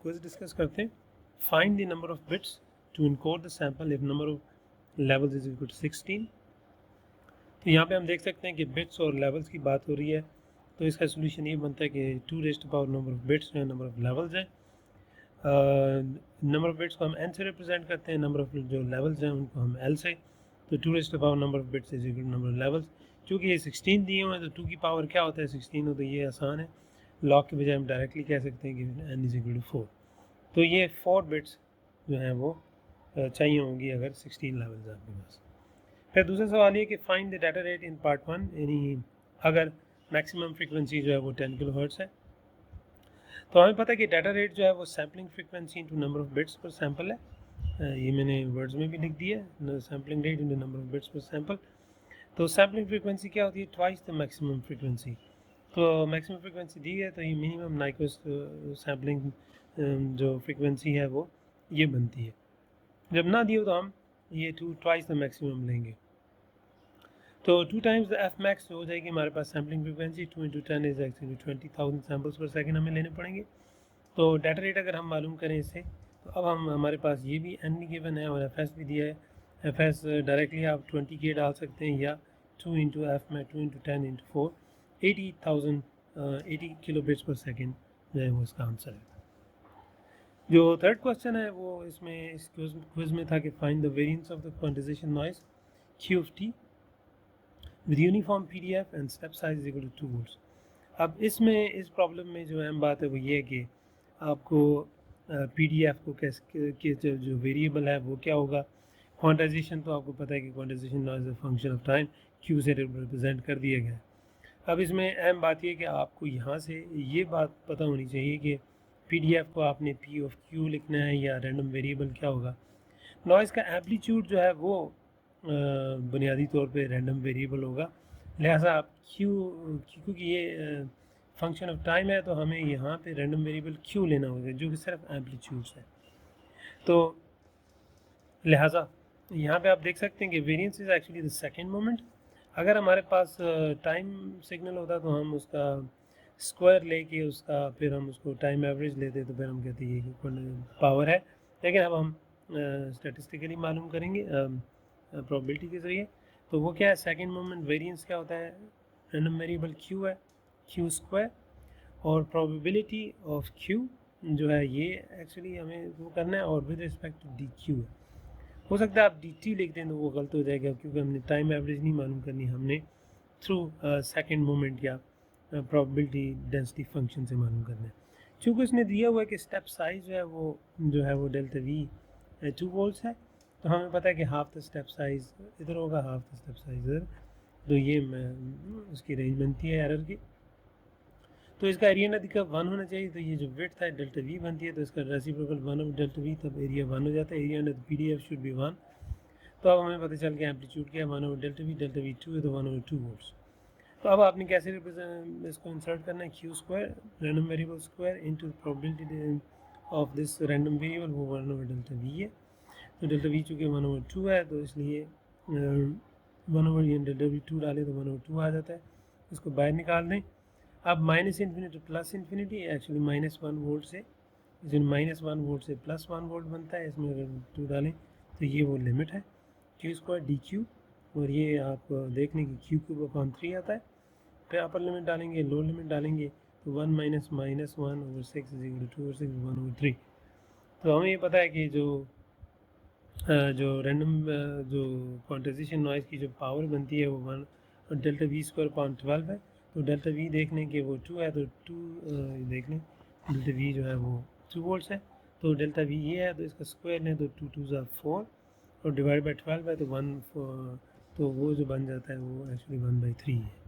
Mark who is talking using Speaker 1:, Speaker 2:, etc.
Speaker 1: Quiz discuss करते हैं। Find the number of bits to encode the sample if number of levels is equal to 16। तो यहाँ पे हम देख सकते हैं कि बिट्स और लेवल्स की बात हो रही है, तो इसका सोल्यूशन ये बनता है कि 2 raised to power number of bits है, नंबर ऑफ लेवल्स हैं। नंबर ऑफ बिट्स को हम n से रिप्रेजेंट करते हैं, नंबर ऑफ जो लेवल्स हैं उनको हम l से। तो 2 raised to power number of bits is equal to number of levels. चूँकि ये 16 दिए हुए हैं तो 2 की पावर क्या होता है 16 हो, तो ये आसान है। लॉग के बजाय हम डायरेक्टली कह सकते हैं कि n इज इक्वल टू 4। तो ये 4 बिट्स जो हैं वो चाहिए होंगी अगर 16 लेवल्स हैं आपके पास। फिर दूसरा सवाल ये कि find the data rate in part 1, यानी अगर मैक्सिमम फ्रीक्वेंसी जो है वो 10 किलोहर्ट्ज़ है, तो हमें पता है कि डाटा रेट जो है वो sampling frequency into number of bits पर सैंपल है। ये मैंने वर्ड्स में भी लिख दिया है, sampling rate into number of bits पर सैंपल। तो सैम्पलिंग फ्रीक्वेंसी क्या होती है? Twice the maximum frequency. तो मैक्सिमम फ्रीक्वेंसी दी है तो ये मिनिमम नाइक्वेस्ट सैम्पलिंग जो फ्रीक्वेंसी है वो ये बनती है। जब ना दी हो तो हम ये ट्वाइस द मैक्सिमम लेंगे। तो 2 टाइम्स द एफ मैक्स हो जाएगी हमारे पास sampling frequency. 2 into 10 is actually 20,000 samples per second हमें लेने पड़ेंगे। तो डाटा रेट अगर हम मालूम करें इससे, तो अब हम हमारे पास ये भी एन भी गिवन है और एफ एस भी दिया है। एफ एस डायरेक्टली आप 20K डाल सकते हैं, या 2 इंटू एफ में 2 इंटू 10 इंटू 4 80 किलो बिट्स पर सेकेंड जो है वो इसका आंसर है। जो थर्ड क्वेश्चन है वो इसमें इस क्विज में था कि find the variance of the quantization noise Q of T with uniform PDF and step size is equal to 2 volts. अब इसमें इस प्रॉब्लम में जो अहम बात है वो ये है कि आपको PDF को कैसे जो वेरिएबल है वो क्या होगा। क्वांटाइजेशन तो आपको पता है कि quantization noise a function of time Q से रिप्रेजेंट कर दिया गया है। अब इसमें अहम बात ये कि आपको यहाँ से ये बात पता होनी चाहिए कि PDF को आपने P ऑफ Q लिखना है या रैंडम वेरिएबल क्या होगा। नॉइज़ का एम्पलीट्यूड जो है वो बुनियादी तौर पे रैंडम वेरिएबल होगा, लिहाजा आप क्योंकि ये फंक्शन ऑफ टाइम है तो हमें यहाँ पे रैंडम वेरिएबल Q लेना होगा जो कि सिर्फ एम्पलीट्यूड्स है। तो लिहाजा यहाँ पे आप देख सकते हैं कि variance is actually the second moment. अगर हमारे पास टाइम सिग्नल होता तो हम उसका स्क्वायर लेके उसका फिर हम उसको टाइम एवरेज लेते तो फिर हम कहते हैं ये पावर है। लेकिन अब हम स्टैटिस्टिकली मालूम करेंगे प्रोबेबिलिटी के ज़रिए। तो वो क्या है, सेकेंड मोमेंट वेरिएंस क्या होता है, रैंडम वेरिएबल Q है, Q स्क्वायर, और प्रोबेबिलिटी ऑफ Q जो है ये एक्चुअली हमें वो करना है, और विद रिस्पेक्ट टू DQ है। हो सकता है आप DT लिख दें तो वो गलत हो जाएगा, क्योंकि हमने टाइम एवरेज नहीं मालूम करनी, हमने थ्रू सेकेंड मोमेंट या प्रोबेबिलिटी डेंसिटी फंक्शन से मालूम करना है। चूँकि उसने दिया हुआ है कि स्टेप साइज जो है वो डेल्टा V 2 वोल्ट्स है, तो हमें पता है कि हाफ द स्टेप साइज इधर होगा, हाफ द स्टेप साइज इधर, तो ये उसकी रेंज बनती है एरर की। तो इसका एरिया नदी का 1 होना चाहिए, तो ये जो विड्थ है डेल्टा V बनती है, तो इसका रेसिप्रोकल 1 ऑफ डेल्टा V, तब एरिया 1 हो जाता है। Area under PDF should be 1। तो अब हमें पता चल गया एम्पलीट्यूड क्या है, 1 ओवर डेल्टा V 2 है, तो 1 ओवर 2 वोल्ट्स। तो अब आपने कैसे रिप्रेजेंट इसको इंसर्ट करना है, Q square random variable square into probability of this random variable, वो 1 ओवर डेल्टा V है। तो डेल्टा V चूँकि 1 ओवर 2 है, तो इसलिए 1 ओवर ये डेल्टा V 2 डालें तो 1 ओवर 2 आ जाता है। इसको बाहर निकाल दें। अब minus infinity plus infinity, actually -1 volt से -1 वोल्ट से +1 वोल्ट बनता है। इसमें अगर 2 डालें तो ये वो लिमिट है Q स्क्वायर DQ, और ये आप देख लें कि Q3 आता है। फिर अपर लिमिट डालेंगे, लोअर लिमिट डालेंगे, तो 1 minus -1 over 6 is equal to 2 over 6 1 over 3। तो हमें ये पता है कि जो रैंडम जो क्वांटाइजेशन नॉइज़ की जो पावर बनती है वो 1 डेल्टा V स्क्वायर अपॉन 12 है। तो डेल्टा V देख लें कि वो 2 है, तो 2 देख लें डेल्टा V जो है वो 2 वोल्ट्स है। तो डेल्टा V ये है, तो इसका स्क्वायर लें तो 2 2 ज़ा 4, और डिवाइड बाई 12 है तो 1 तो वो जो बन जाता है वो एक्चुअली 1/3 है।